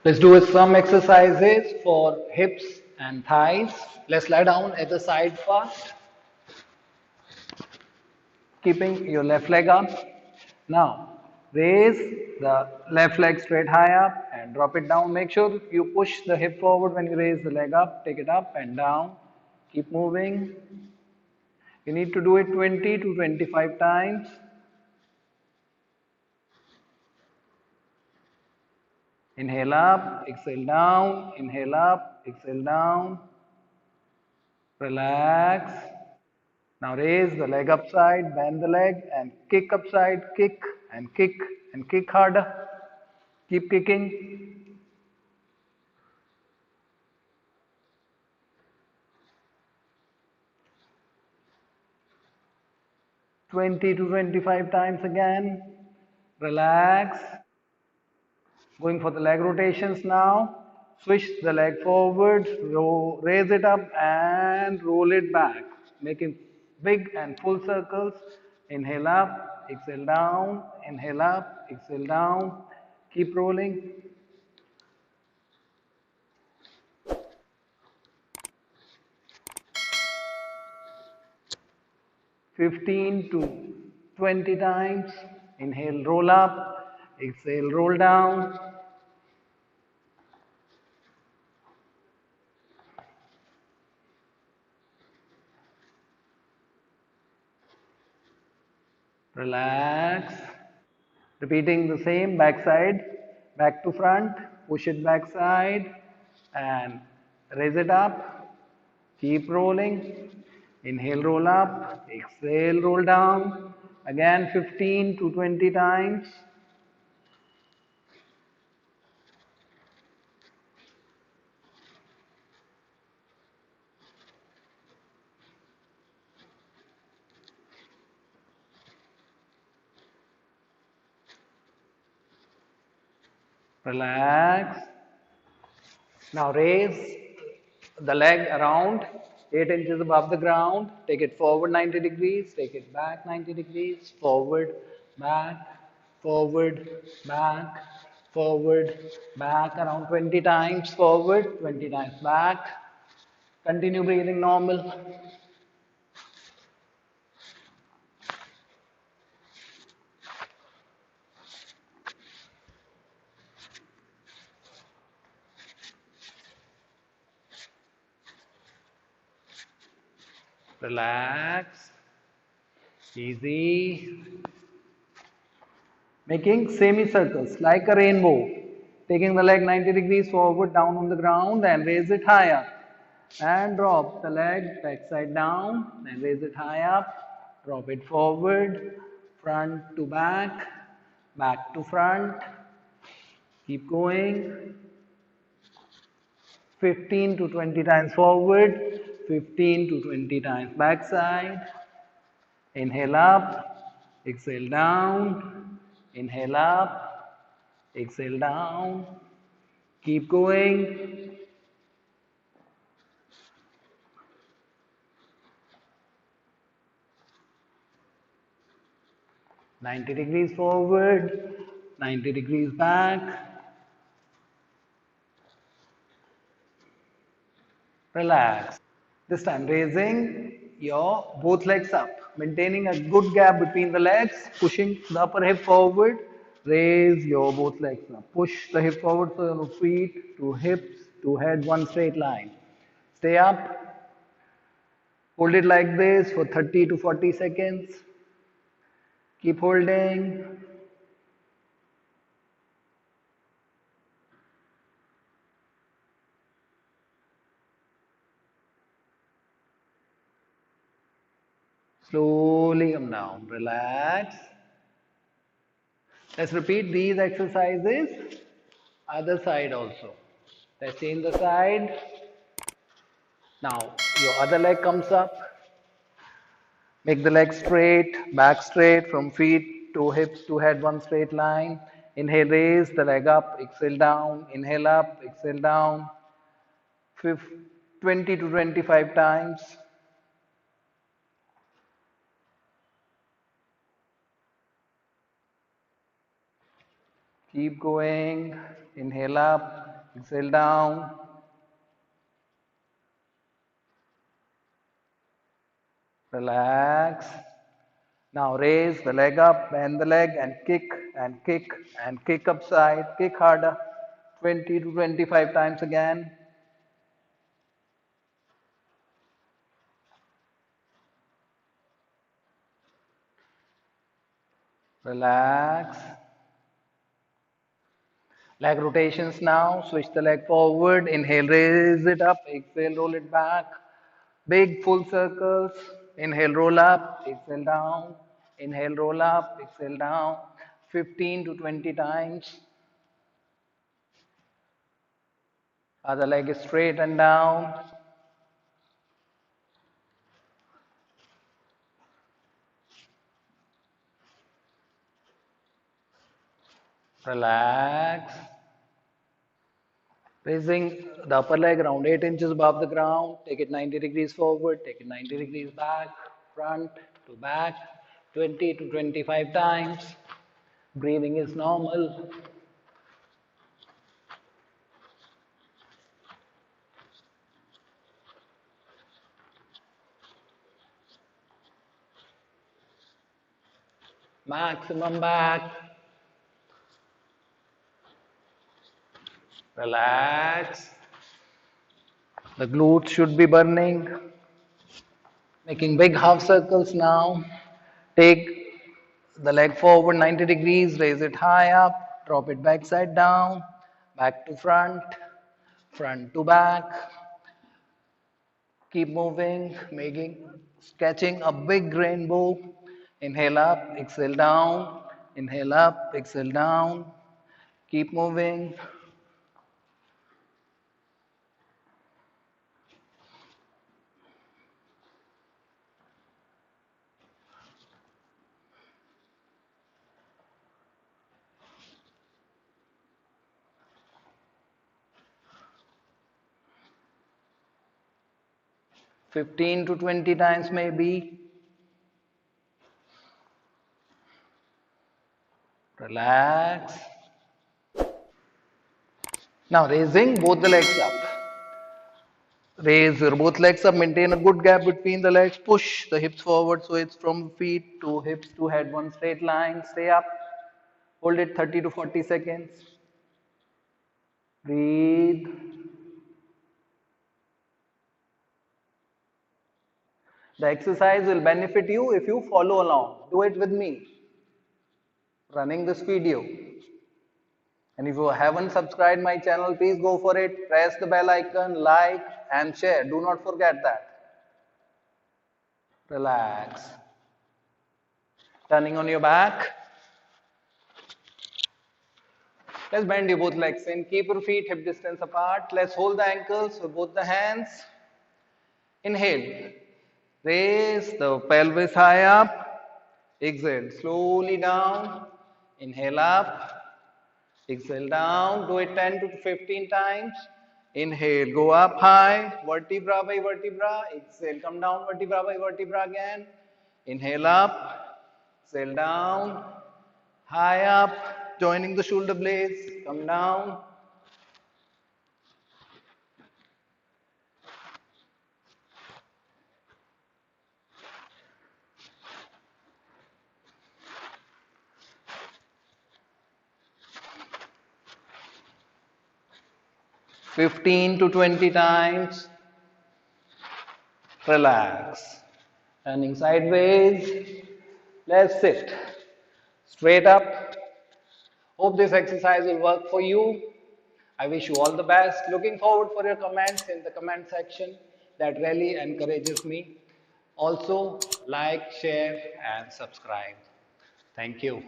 Let's do some exercises for hips and thighs. Let's lie down at the side first, keeping your left leg up. Now, raise the left leg straight high up and drop it down. Make sure you push the hip forward when you raise the leg up. Take it up and down. Keep moving. You need to do it 20 to 25 times. Inhale up, exhale down, inhale up, exhale down. Relax. Now raise the leg upside, bend the leg and kick upside, kick and kick harder. Keep kicking. 20 to 25 times again. Relax. Going for the leg rotations now. Switch the leg forward, raise it up and roll it back. Making big and full circles. Inhale up, exhale down, inhale up, exhale down. Keep rolling. 15 to 20 times. Inhale, roll up, exhale, roll down. Relax. Repeating the same backside, back to front, push it backside and raise it up. Keep rolling. Inhale, roll up, exhale, roll down. Again 15 to 20 times. Relax. Now raise the leg around 8 inches above the ground. Take it forward 90 degrees. Take it back 90 degrees. Forward, back, forward, back, forward, back. Around 20 times forward, 20 times back. Continue breathing normal. Relax. Easy. Making semicircles like a rainbow. Taking the leg 90 degrees forward down on the ground and raise it higher. And drop the leg backside down and raise it high up. Drop it forward, front to back, back to front. Keep going. 15 to 20 times forward, 15 to 20 times backside. Inhale up, exhale down, inhale up, exhale down. Keep going. Ninety degrees forward, 90 degrees back. Relax. This time raising your both legs up, maintaining a good gap between the legs, pushing the upper hip forward. Raise your both legs up. Push the hip forward so your feet to hips to head one straight line. Stay up. Hold it like this for 30 to 40 seconds. Keep holding. Slowly come down. Relax. Let's repeat these exercises. Other side also. Let's change the side. Now your other leg comes up. Make the leg straight, back straight from feet to hips to head one straight line. Inhale, raise the leg up, exhale down, inhale up, exhale down. 20 to 25 times. Keep going. Inhale up, Exhale down. Relax. Now raise the leg up, bend the leg and kick and kick and kick upside. Kick harder. 20 to 25 times again. Relax. Leg rotations now. Switch the leg forward. Inhale, raise it up. Exhale, roll it back. Big full circles. Inhale, roll up. Exhale, down. Inhale, roll up. Exhale, down. 15 to 20 times. Other leg is straight and down. Relax. Raising the upper leg around 8 inches above the ground. Take it 90 degrees forward. Take it 90 degrees back. Front to back. 20 to 25 times. Breathing is normal. Maximum back. Relax. The glutes should be burning. Making big half circles now. Take the leg forward 90 degrees, raise it high up, drop it back side down, back to front, front to back. Keep moving, sketching a big rainbow. Inhale up, exhale down, inhale up, exhale down. Keep moving. 15 to 20 times maybe. Relax. Now raising both the legs up. Raise your both legs up, maintain a good gap between the legs, push the hips forward so it's from feet to hips to head, one straight line, stay up, hold it 30 to 40 seconds, breathe. The exercise will benefit you if you follow along. Do it with me, running this video. And if you haven't subscribed my channel, please go for it, press the bell icon, like and share. Do not forget that. Relax. Turning on your back. Let's bend your both legs in. Keep your feet hip distance apart. Let's hold the ankles with both the hands. Inhale. Raise the pelvis high up. Exhale. Slowly down. Inhale up. Exhale down. Do it 10 to 15 times. Inhale. Go up high. Vertebra by vertebra. Exhale. Come down vertebra by vertebra again. Inhale up. Exhale down. High up. Joining the shoulder blades. Come down. 15 to 20 times. Relax. Turning sideways. Let's sit. Straight up. Hope this exercise will work for you. I wish you all the best. Looking forward for your comments in the comment section. That really encourages me. Also, like, share and subscribe. Thank you.